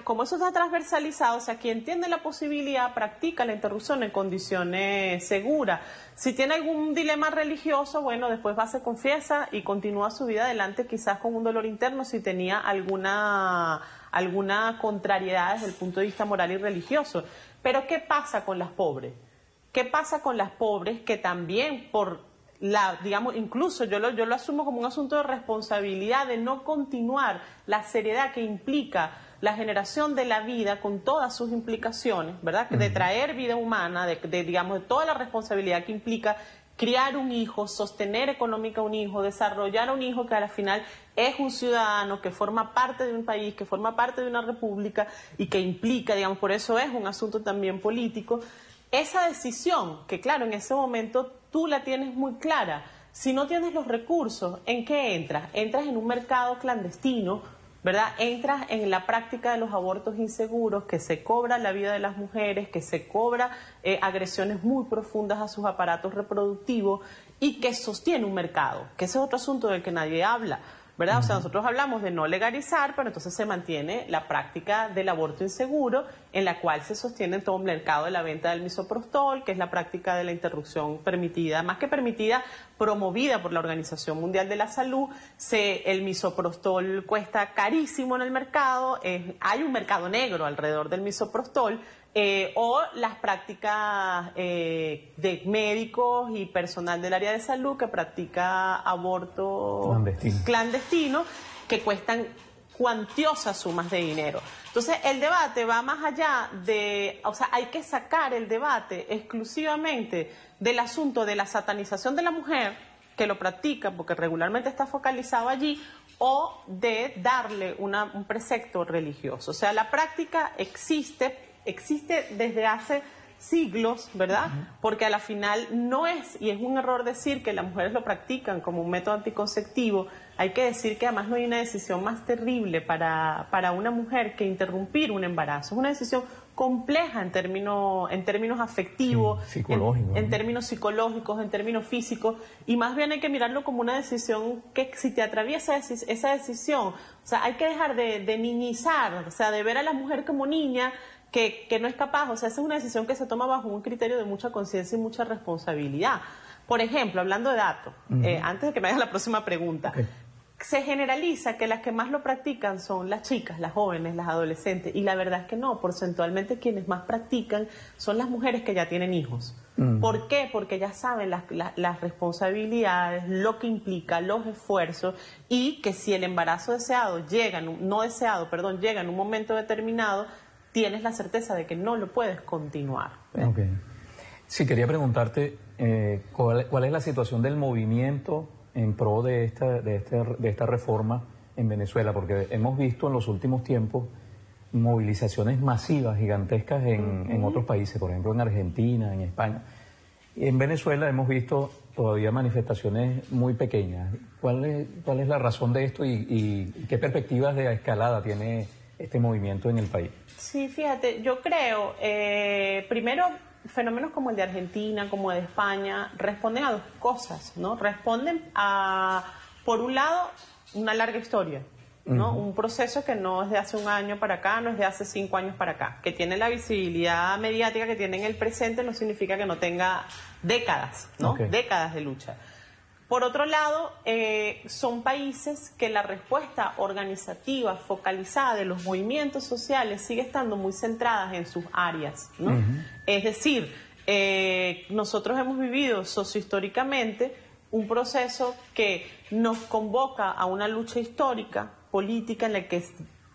Speaker 13: como eso está transversalizado, o sea, quien tiene la posibilidad practica la interrupción en condiciones seguras. Si tiene algún dilema religioso, bueno, después va, se confiesa y continúa su vida adelante, quizás con un dolor interno si tenía alguna contrariedad desde el punto de vista moral y religioso. Pero ¿qué pasa con las pobres? ¿Qué pasa con las pobres que también incluso yo lo asumo como un asunto de responsabilidad de no continuar la seriedad que implica la generación de la vida con todas sus implicaciones, ¿verdad? De traer vida humana, de toda la responsabilidad que implica criar un hijo, sostener económica un hijo, desarrollar un hijo que al final es un ciudadano, que forma parte de un país, que forma parte de una república y que implica, por eso es un asunto también político. esa decisión, que claro, en ese momento tú la tienes muy clara, si no tienes los recursos, ¿en qué entras? Entras en un mercado clandestino, ¿verdad? Entras en la práctica de los abortos inseguros, que se cobra la vida de las mujeres, que se cobra agresiones muy profundas a sus aparatos reproductivos y que sostiene un mercado, que ese es otro asunto del que nadie habla, ¿verdad? O sea, nosotros hablamos de no legalizar, pero entonces se mantiene la práctica del aborto inseguro, en la cual se sostiene todo un mercado de la venta del misoprostol, que es la práctica de la interrupción permitida, más que permitida, promovida por la Organización Mundial de la Salud. El misoprostol cuesta carísimo en el mercado, hay un mercado negro alrededor del misoprostol, o las prácticas de médicos y personal del área de salud que practica aborto clandestino, que cuestan cuantiosas sumas de dinero. Entonces, el debate va más allá de, o sea, hay que sacar el debate exclusivamente del asunto de la satanización de la mujer, que lo practica porque regularmente está focalizado allí, o de darle un precepto religioso. O sea, la práctica existe desde hace siglos, ¿verdad? Porque a la final no es, y es un error decir que las mujeres lo practican como un método anticonceptivo. Hay que decir que además no hay una decisión más terrible para una mujer que interrumpir un embarazo. Es una decisión compleja en términos afectivos, en términos psicológicos, en términos físicos, y más bien hay que mirarlo como una decisión que si te atraviesa esa decisión, o sea, hay que dejar de niñizar, o sea, de ver a la mujer como niña, que no es capaz, o sea, esa es una decisión que se toma bajo un criterio de mucha conciencia y mucha responsabilidad. Por ejemplo, hablando de datos, antes de que me hagas la próxima pregunta, se generaliza que las que más lo practican son las chicas, las jóvenes, las adolescentes, y la verdad es que no, porcentualmente quienes más practican son las mujeres que ya tienen hijos. ¿Por qué? Porque ya saben las responsabilidades, lo que implica, los esfuerzos, y que si el embarazo llega en un momento determinado, tienes la certeza de que no lo puedes continuar.
Speaker 12: Okay. Sí, quería preguntarte cuál es la situación del movimiento en pro de esta reforma en Venezuela, porque hemos visto en los últimos tiempos movilizaciones masivas, gigantescas en otros países, por ejemplo en Argentina, en España. Y en Venezuela hemos visto todavía manifestaciones muy pequeñas. ¿Cuál es la razón de esto y qué perspectivas de escalada tiene este movimiento en el país?
Speaker 13: Sí, fíjate, yo creo, primero, fenómenos como el de Argentina, como el de España, responden a dos cosas, ¿no? Responden a, por un lado, una larga historia, ¿no? Un proceso que no es de hace un año para acá, no es de hace 5 años para acá. Que tiene la visibilidad mediática que tiene en el presente no significa que no tenga décadas, ¿no? Décadas de lucha. Por otro lado, son países que la respuesta organizativa, focalizada de los movimientos sociales sigue estando muy centradas en sus áreas, ¿no? Es decir, nosotros hemos vivido sociohistóricamente un proceso que nos convoca a una lucha histórica, política, en la que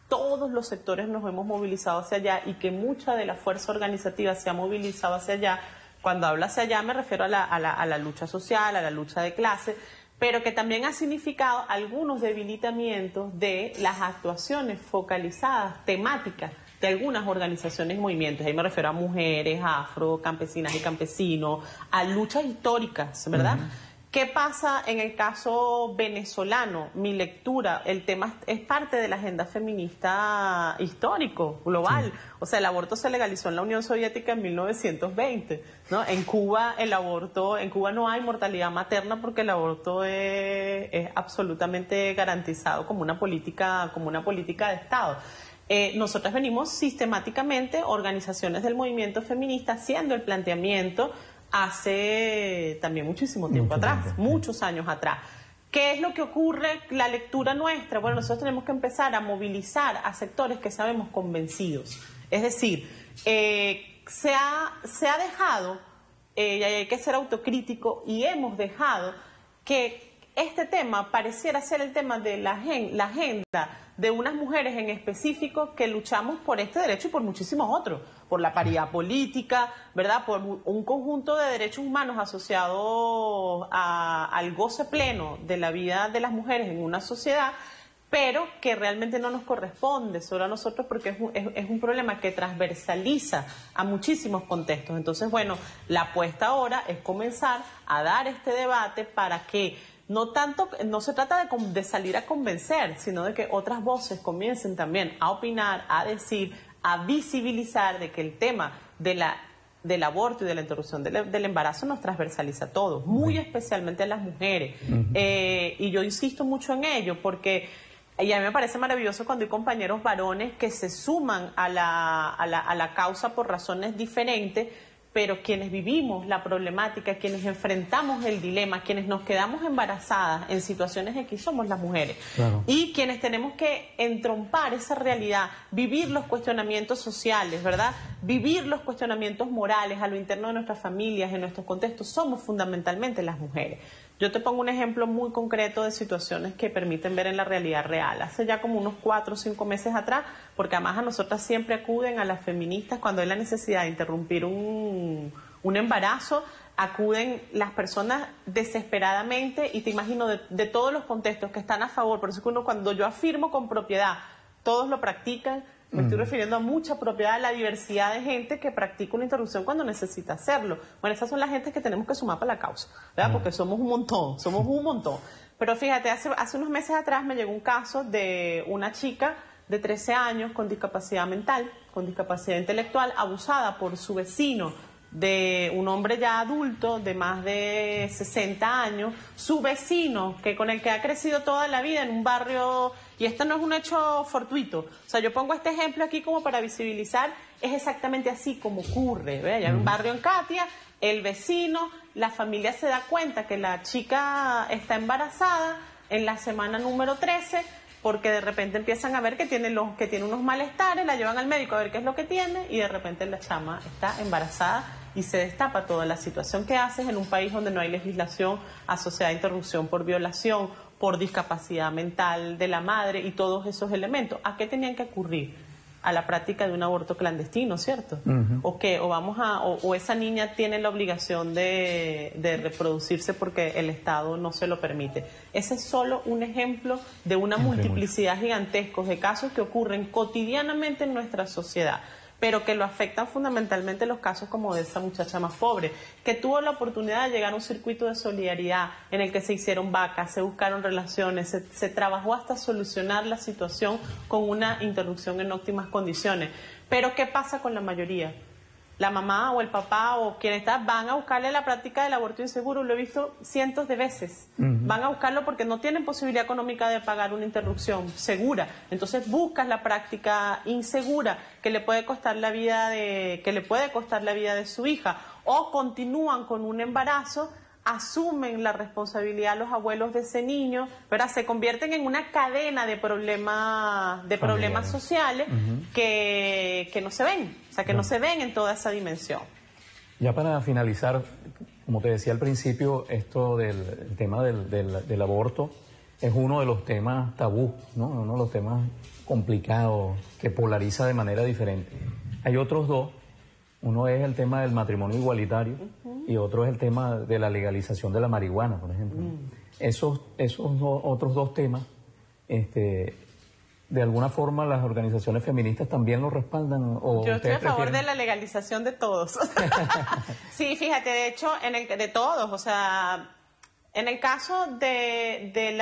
Speaker 13: todos los sectores nos hemos movilizado hacia allá y que mucha de la fuerza organizativa se ha movilizado hacia allá. Cuando hablo hacia allá me refiero a la lucha social, a la lucha de clase, pero que también ha significado algunos debilitamientos de las actuaciones focalizadas, temáticas, de algunas organizaciones y movimientos. Ahí me refiero a mujeres, afro, campesinas y campesinos, a luchas históricas, ¿verdad? ¿Qué pasa en el caso venezolano? Mi lectura, el tema es parte de la agenda feminista histórico, global. O sea, el aborto se legalizó en la Unión Soviética en 1920, ¿no? En Cuba no hay mortalidad materna porque el aborto es absolutamente garantizado como una política de Estado. Nosotras venimos sistemáticamente, organizaciones del movimiento feminista, haciendo el planteamiento hace también muchísimo tiempo atrás, muchos años atrás. ¿Qué es lo que ocurre? La lectura nuestra. Bueno, nosotros tenemos que empezar a movilizar a sectores que sabemos convencidos. Es decir, se ha dejado, y hay que ser autocrítico, y hemos dejado que este tema pareciera ser el tema de la agenda de unas mujeres en específico que luchamos por este derecho y por muchísimos otros, por la paridad política, ¿verdad? Por un conjunto de derechos humanos asociados al goce pleno de la vida de las mujeres en una sociedad, pero que realmente no nos corresponde solo a nosotros porque es un problema que transversaliza a muchísimos contextos. Entonces, bueno, la apuesta ahora es comenzar a dar este debate para que no se trata de salir a convencer, sino de que otras voces comiencen también a opinar, a decir, a visibilizar de que el tema del aborto y de la interrupción del embarazo nos transversaliza a todos, muy especialmente a las mujeres. Y yo insisto mucho en ello porque... Y a mí me parece maravilloso cuando hay compañeros varones que se suman a la causa por razones diferentes, pero quienes vivimos la problemática, quienes enfrentamos el dilema, quienes nos quedamos embarazadas en situaciones X somos las mujeres. Claro. Y quienes tenemos que entrompar esa realidad, vivir los cuestionamientos sociales, ¿verdad? Vivir los cuestionamientos morales a lo interno de nuestras familias, en nuestros contextos, somos fundamentalmente las mujeres. Yo te pongo un ejemplo muy concreto de situaciones que permiten ver en la realidad real. Hace ya como unos 4 o 5 meses atrás, porque además a nosotras siempre acuden a las feministas cuando hay la necesidad de interrumpir un embarazo, acuden las personas desesperadamente y te imagino de todos los contextos que están a favor. Por eso que cuando yo afirmo con propiedad, todos lo practican. Me estoy refiriendo a mucha propiedad, a la diversidad de gente que practica una interrupción cuando necesita hacerlo. Bueno, esas son las gentes que tenemos que sumar para la causa, ¿verdad? Porque somos un montón. Pero fíjate, hace unos meses atrás me llegó un caso de una chica de 13 años con discapacidad mental, con discapacidad intelectual, abusada por su vecino, de un hombre ya adulto de más de 60 años, su vecino, con el que ha crecido toda la vida en un barrio, y esto no es un hecho fortuito, o sea, yo pongo este ejemplo aquí como para visibilizar, es exactamente así como ocurre, ¿ve? Hay un barrio en Katia, el vecino, la familia se da cuenta que la chica está embarazada en la semana número 13, porque de repente empiezan a ver que tiene unos malestares, la llevan al médico a ver qué es lo que tiene, y de repente la chama está embarazada y se destapa toda la situación que haces en un país donde no hay legislación asociada a interrupción por violación, por discapacidad mental de la madre y todos esos elementos. ¿A qué tenían que ocurrir? A la práctica de un aborto clandestino, ¿cierto? O esa niña tiene la obligación de reproducirse porque el Estado no se lo permite. Ese es solo un ejemplo de una multiplicidad gigantesca de casos que ocurren cotidianamente en nuestra sociedad, pero que lo afectan fundamentalmente los casos como de esa muchacha más pobre, que tuvo la oportunidad de llegar a un circuito de solidaridad en el que se hicieron vacas, se buscaron relaciones, se trabajó hasta solucionar la situación con una interrupción en óptimas condiciones. Pero ¿qué pasa con la mayoría? La mamá o el papá o quien está van a buscarle la práctica del aborto inseguro, lo he visto cientos de veces. Van a buscarlo porque no tienen posibilidad económica de pagar una interrupción segura. Entonces buscas la práctica insegura que le puede costar la vida de su hija, o continúan con un embarazo, asumen la responsabilidad los abuelos de ese niño, ¿verdad? Se convierten en una cadena de problemas sociales que no se ven, o sea, que no se ven en toda esa dimensión.
Speaker 12: Ya para finalizar, como te decía al principio, esto del tema del aborto es uno de los temas tabú, ¿no? Uno de los temas complicados que polariza de manera diferente. Hay otros dos. Uno es el tema del matrimonio igualitario y otro es el tema de la legalización de la marihuana, por ejemplo. Esos otros dos temas, de alguna forma las organizaciones feministas también los respaldan. ¿O
Speaker 13: yo estoy a favor de la legalización de todos. Sí, fíjate, de hecho, de todos, o sea, en el caso del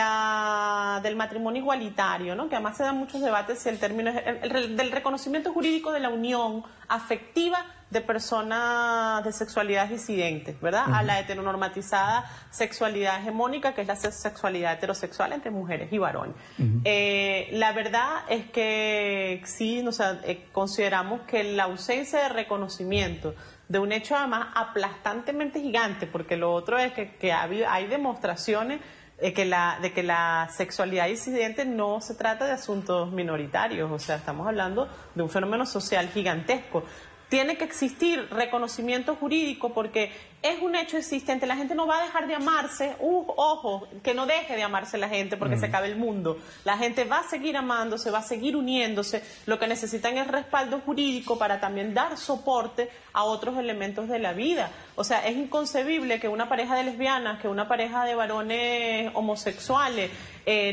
Speaker 13: matrimonio igualitario, ¿no? Que además se dan muchos debates si el término es del reconocimiento jurídico de la unión afectiva de personas de sexualidad disidentes, ¿verdad? A la heteronormatizada sexualidad hegemónica, que es la sexualidad heterosexual entre mujeres y varones. La verdad es que sí, o sea, consideramos que la ausencia de reconocimiento de un hecho además aplastantemente gigante, porque lo otro es que hay demostraciones de que la sexualidad disidente no se trata de asuntos minoritarios, o sea, estamos hablando de un fenómeno social gigantesco. Tiene que existir reconocimiento jurídico porque es un hecho existente. La gente no va a dejar de amarse. Ojo, que no deje de amarse la gente porque se acabe el mundo. La gente va a seguir amándose, va a seguir uniéndose. Lo que necesitan es respaldo jurídico para también dar soporte a otros elementos de la vida. O sea, es inconcebible que una pareja de lesbianas, que una pareja de varones homosexuales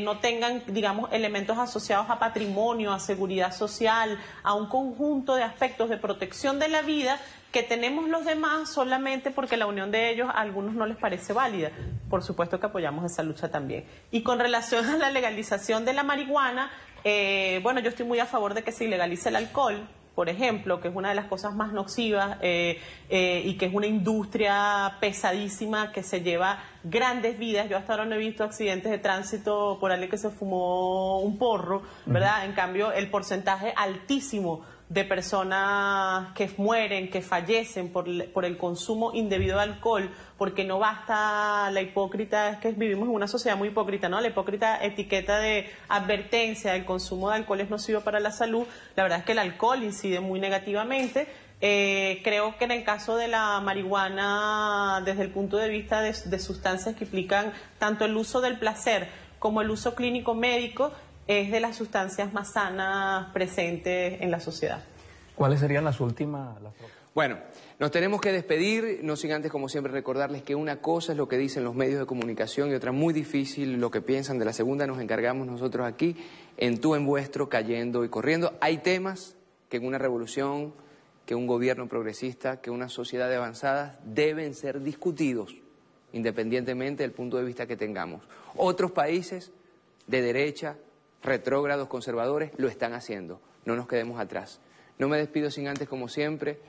Speaker 13: no tengan, digamos, elementos asociados a patrimonio, a seguridad social, a un conjunto de aspectos de protección de la vida que tenemos los demás solamente porque la unión de ellos a algunos no les parece válida. Por supuesto que apoyamos esa lucha también. Y con relación a la legalización de la marihuana, bueno, yo estoy muy a favor de que se ilegalice el alcohol, por ejemplo, que es una de las cosas más nocivas y que es una industria pesadísima que se lleva grandes vidas. Yo hasta ahora no he visto accidentes de tránsito por alguien que se fumó un porro, ¿verdad? En cambio, el porcentaje altísimo de personas que mueren, que fallecen por el consumo indebido de alcohol, porque no basta la hipócrita, es que vivimos en una sociedad muy hipócrita, ¿no? La hipócrita etiqueta de advertencia, el consumo de alcohol es nocivo para la salud. La verdad es que el alcohol incide muy negativamente. Creo que en el caso de la marihuana, desde el punto de vista de sustancias que implican tanto el uso del placer como el uso clínico médico, es de las sustancias más sanas presentes en la sociedad.
Speaker 12: ¿Cuáles serían las últimas?
Speaker 1: Bueno, nos tenemos que despedir, no sin antes, como siempre, recordarles que una cosa es lo que dicen los medios de comunicación y otra muy difícil lo que piensan. De la segunda nos encargamos nosotros aquí, en tú, en vuestro, cayendo y corriendo. Hay temas que en una revolución, que un gobierno progresista, que una sociedad de avanzadas deben ser discutidos, independientemente del punto de vista que tengamos. Otros países de derecha, retrógrados, conservadores, lo están haciendo. No nos quedemos atrás. No me despido sin antes, como siempre,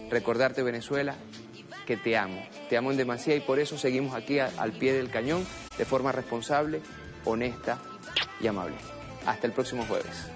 Speaker 1: recordarte, Venezuela, que te amo en demasía, y por eso seguimos aquí al pie del cañón, de forma responsable, honesta y amable. Hasta el próximo jueves.